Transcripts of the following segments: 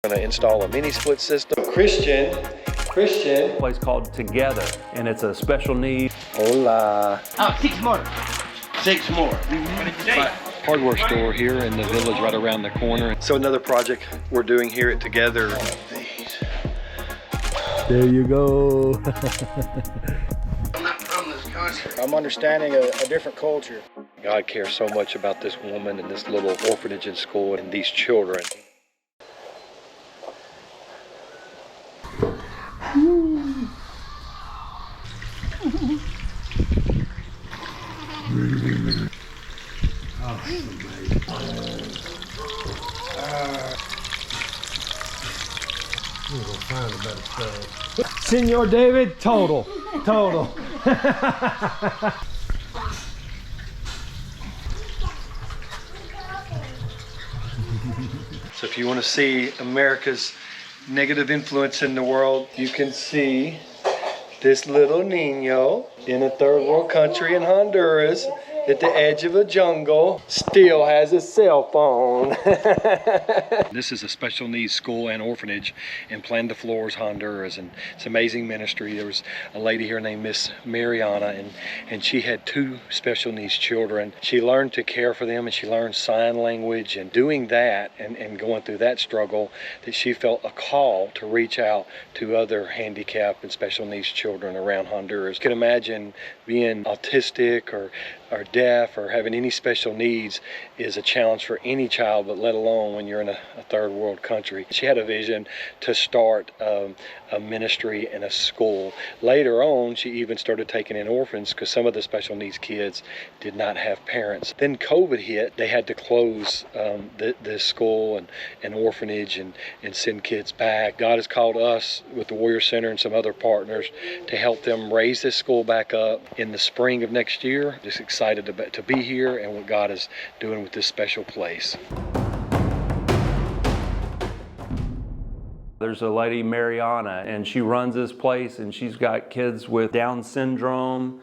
We're gonna install a mini split system. Christian. A place called Together, and it's a special need. Hola. Oh, 6 more. 6 more. Hardware store here in the village right around the corner. So another project we're doing here at Together. There you go. I'm not from this country. I'm understanding a different culture. God cares so much about this woman and this little orphanage and school and these children. Senor David, total. So if you want to see America's negative influence in the world, you can see this little niño in a third world country in Honduras at the edge of a jungle still has a cell phone. This is a special needs school and orphanage in Plan de Flores, Honduras, and it's amazing ministry. There was a lady here named Miss Mariana, and she had 2 special needs children. She learned to care for them, and she learned sign language, and doing that and going through that struggle, that she felt a call to reach out to other handicapped and special needs children around Honduras. You can imagine being autistic or deaf or having any special needs is a challenge for any child, but let alone when you're in a third world country. She had a vision to start a ministry and a school. Later on, she even started taking in orphans because some of the special needs kids did not have parents. Then COVID hit. They had to close this school and orphanage and send kids back. God has called us with the Warrior Center and some other partners to help them raise this school back up in the spring of next year. Just excited to be here and what God is doing with this special place. There's a lady, Mariana, and she runs this place, and she's got kids with Down syndrome,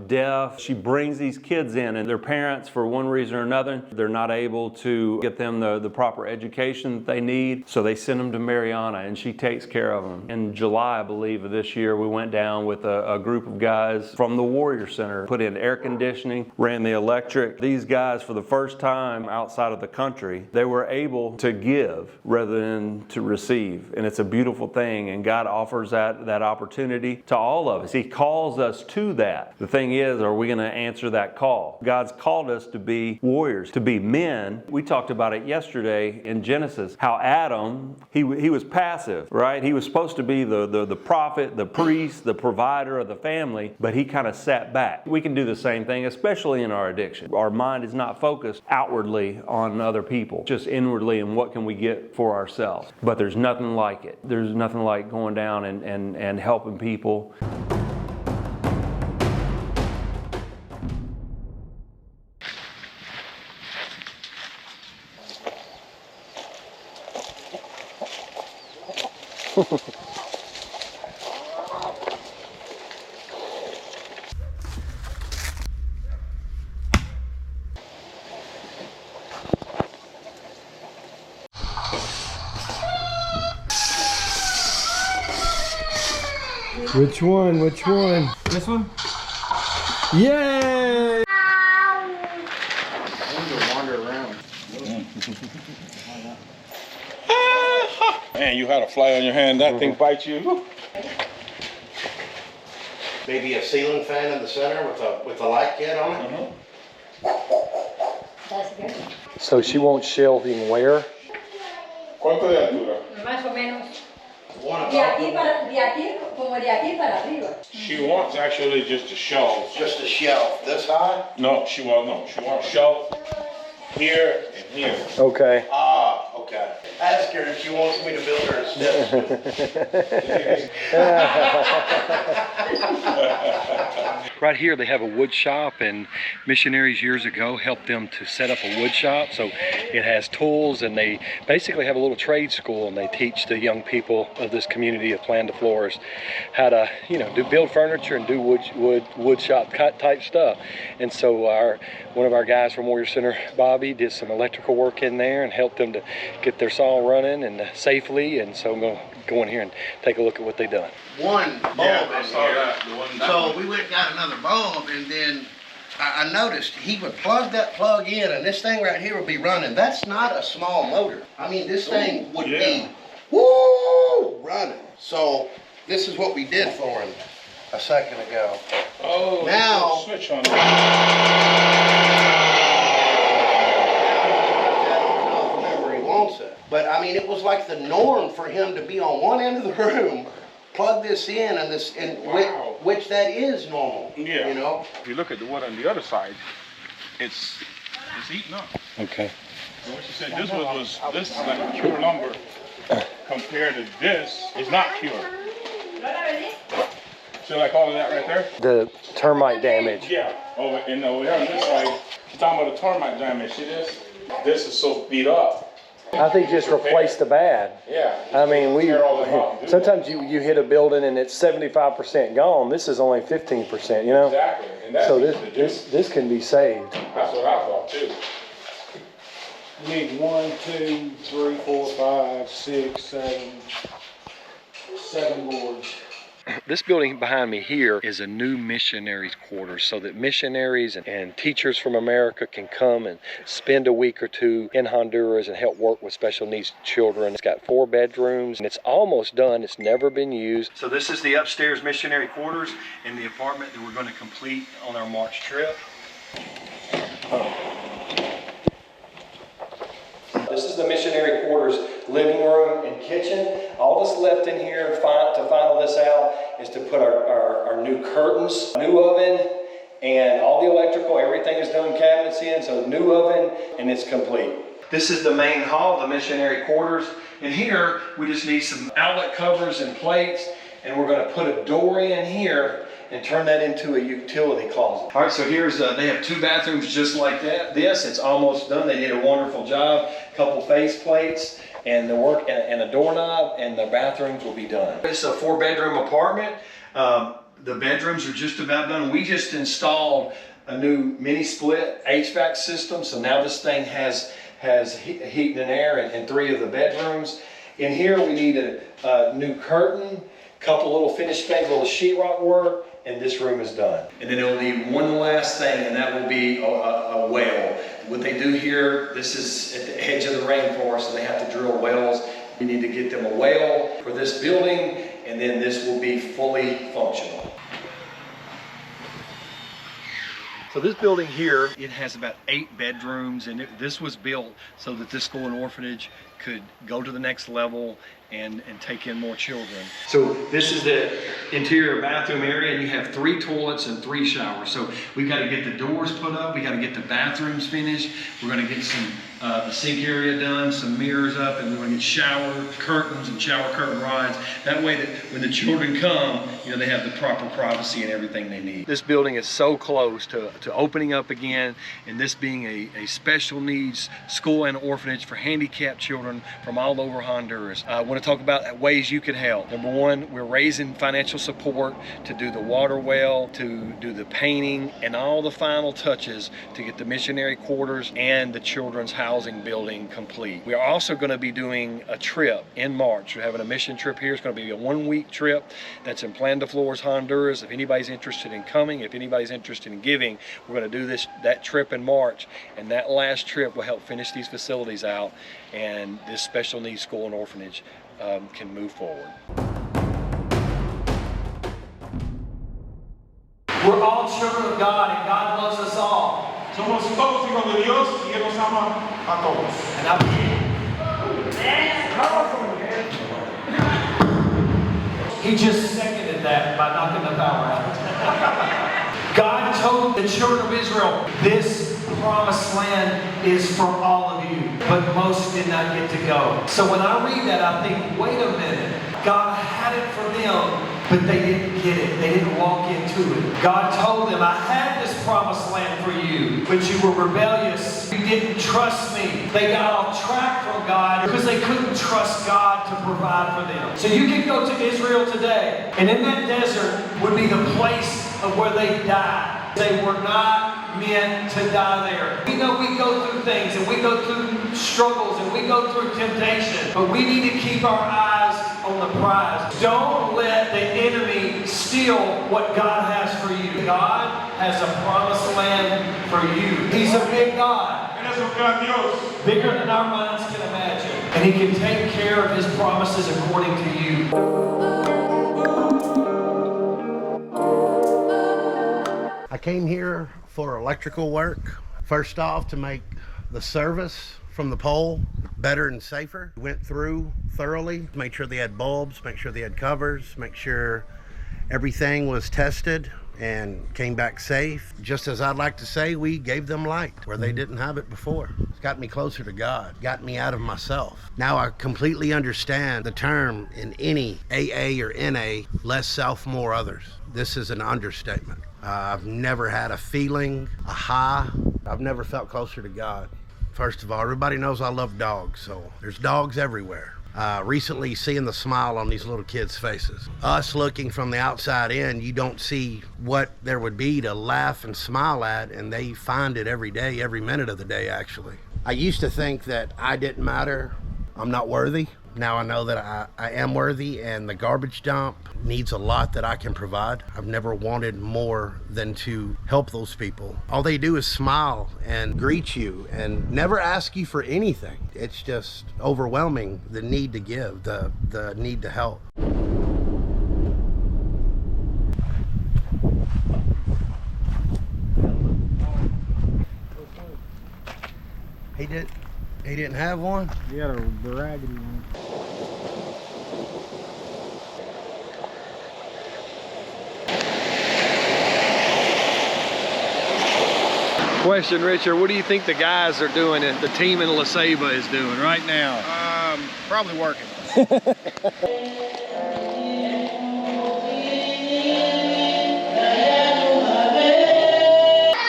deaf. She brings these kids in, and their parents, for one reason or another, they're not able to get them the proper education that they need, so they send them to Mariana, and she takes care of them. In July, I believe, of this year, we went down with a group of guys from the Warrior Center, put in air conditioning, ran the electric. These guys, for the first time outside of the country, they were able to give rather than to receive. And it's a beautiful thing, and God offers that opportunity to all of us. He calls us to that. The thing is, are we going to answer that call? God's called us to be warriors, to be men. We talked about it yesterday in Genesis, how Adam, he was passive, right? He was supposed to be the prophet, the priest, the provider of the family, but he kind of sat back. We can do the same thing, especially in our addiction. Our mind is not focused outwardly on other people, just inwardly and what can we get for ourselves. But there's nothing like it. There's nothing like going down and helping people. Which one? This one? Yay! I'm gonna wander around. Man, you had a fly on your hand, that thing bites you. Maybe a ceiling fan in the center with a light kit on it. That's good. So she won't shelving where? ¿Cuánto de altura? Más o menos. De aquí Como de aquí para arriba. She wants actually just a shelf. Just a shelf this high? No, she wants shelf here and here. Okay. Ah, okay. Ask her if she wants me to build her a step stool. Right here they have a wood shop, and missionaries years ago helped them to set up a wood shop. So it has tools, and they basically have a little trade school, and they teach the young people of this community of Plan de Flores how to, you know, build furniture and do wood shop type stuff. And so one of our guys from Warrior Center, Bobby, did some electrical work in there and helped them to get their saw running and safely. And so I'm going to go in here and take a look at what they've done. One bulb I in saw here. that. The one So we went and got another bulb, and then I noticed he would plug that plug in, and this thing right here would be running. That's not a small motor. I mean, this thing would be, woo, running. So this is what we did for him a second ago. Oh, Now- switch on. Whenever he wants it. But I mean, it was like the norm for him to be on one end of the room, plug this in, Wow. which that is normal. Yeah. You know. If you look at the wood on the other side, it's eaten up. Okay. So what you said, this is like pure lumber compared to this. It's not pure. So like all of that right there? The termite damage. Yeah. Over here on this side, she's talking about the termite damage. See this? This is so beat up. I think just replace the bad. Yeah. I mean, Tear all this off. sometimes you hit a building and it's 75% gone. This is only 15%, you know? Exactly. And that's So easy to do. this can be saved. That's what I thought too. You need 1, 2, 3, 4, 5, 6, 7 boards. This building behind me here is a new missionaries quarters, so that missionaries and teachers from America can come and spend a week or two in Honduras and help work with special needs children. It's got 4 bedrooms and it's almost done. It's never been used. So this is the upstairs missionary quarters in the apartment that we're going to complete on our March trip. This is the missionary quarters living room and kitchen. All that's left in here to final this out is to put our new curtains, new oven, and all the electrical, everything is done, cabinets in, so new oven, and it's complete. This is the main hall, the missionary quarters. And here, we just need some outlet covers and plates, and we're gonna put a door in here and turn that into a utility closet. All right, so here's, they have 2 bathrooms just like that. It's almost done. They did a wonderful job. Couple face plates and and a doorknob, and the bathrooms will be done. It's a 4-bedroom apartment. The bedrooms are just about done. We just installed a new mini split HVAC system, so now this thing has heat and air in 3 of the bedrooms. In here we need a new curtain, couple little finished things, little sheetrock work, and this room is done. And then it'll need one last thing, and that will be a well. What they do here, this is at the edge of the rainforest, so they have to drill wells. We need to get them a well for this building, and then this will be fully functional. So this building here, it has about 8 bedrooms, and this was built so that this school and orphanage could go to the next level and take in more children. So this is the interior bathroom area, and you have 3 toilets and 3 showers. So we've got to get the doors put up, we got to get the bathrooms finished, we're going to get some the sink area done, some mirrors up, and we're going to get shower curtains and shower curtain rods. That way that when the children come, you know, they have the proper privacy and everything they need. This building is so close to opening up again, and this being a special needs school and orphanage for handicapped children from all over Honduras. I want to talk about ways you can help. Number 1, we're raising financial support to do the water well, to do the painting, and all the final touches to get the missionary quarters and the children's housing building complete. We are also going to be doing a trip in March. We're having a mission trip here. It's going to be a 1-week trip that's in Plan de Flores, Honduras. If anybody's interested in coming, if anybody's interested in giving, we're going to do that trip in March, and that last trip will help finish these facilities out, and this special needs school and orphanage can move forward. We're all children of God, and God loves us all. Somos todos hijos de Dios y Él nos ama a todos. And I He just seconded that by knocking the power out. God told the children of Israel, this promised land is for all of you, but most did not get to go. So when I read that, I think, wait a minute. God had it for them, but they didn't get it. They didn't walk into it. God told them, I had this promised land for you, but you were rebellious. You didn't trust me. They got off track from God because they couldn't trust God to provide for them. So you can go to Israel today, and in that desert would be the place of where they died. They were not meant to die there. We know we go through things, and we go through struggles, and we go through temptation, but we need to keep our eyes on the prize. Don't let the enemy steal what God has for you. God has a promised land for you. He's a big God. Él es un gran Dios. Bigger than our minds can imagine. And He can take care of His promises according to you. I came here for electrical work. First off, to make the service from the pole better and safer. Went through thoroughly, make sure they had bulbs, make sure they had covers, make sure everything was tested and came back safe. Just as I'd like to say, we gave them light where they didn't have it before. It's got me closer to God, got me out of myself. Now I completely understand the term in any AA or NA, less self, more others. This is an understatement. I've never had a feeling, a high. I've never felt closer to God. First of all, everybody knows I love dogs, so there's dogs everywhere. Recently seeing the smile on these little kids' faces. Us looking from the outside in, you don't see what there would be to laugh and smile at, and they find it every day, every minute of the day, actually. I used to think that I didn't matter, I'm not worthy. Now I know that I am worthy, and the garbage dump needs a lot that I can provide. I've never wanted more than to help those people. All they do is smile and greet you and never ask you for anything. It's just overwhelming, the need to give, the need to help. He didn't have one? You got a raggedy one. Question, Richard, what do you think the guys are doing and the team in La Ceiba is doing right now? Probably working.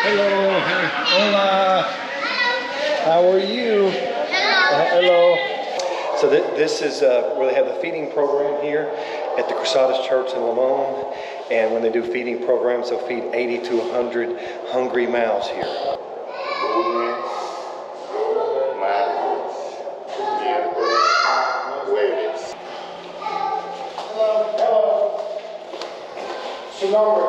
Hello, hola. How are you? Hello. So this is where they have the feeding program here at the Cruzadas Church in Limon. And when they do feeding programs, they'll feed 80 to 100 hungry mouths here. Su nombre.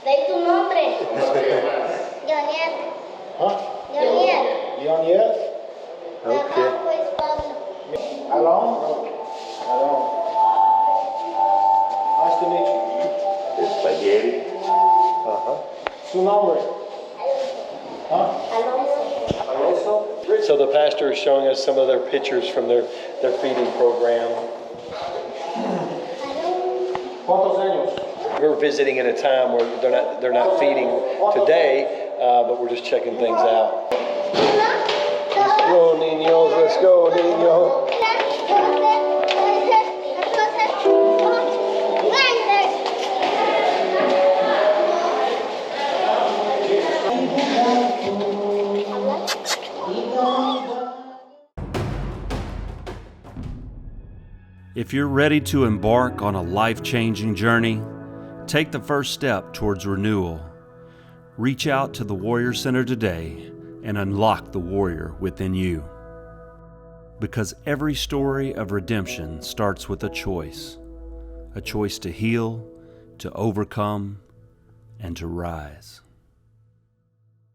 De tu nombre. Yoniel. Huh? Yoniel. Yoniel? Okay. Pues Pablo. Alon? Alon. Nice to meet you. Spaghetti. Su nombre. Huh? Alonso. Alonso? So the pastor is showing us some of their pictures from their feeding program. ¿Cuántos años? We're visiting at a time where they're not feeding today, but we're just checking things out. Let's go, niños. Let's go, niños. If you're ready to embark on a life-changing journey, take the first step towards renewal. Reach out to the Warrior Center today and unlock the warrior within you. Because every story of redemption starts with a choice to heal, to overcome, and to rise.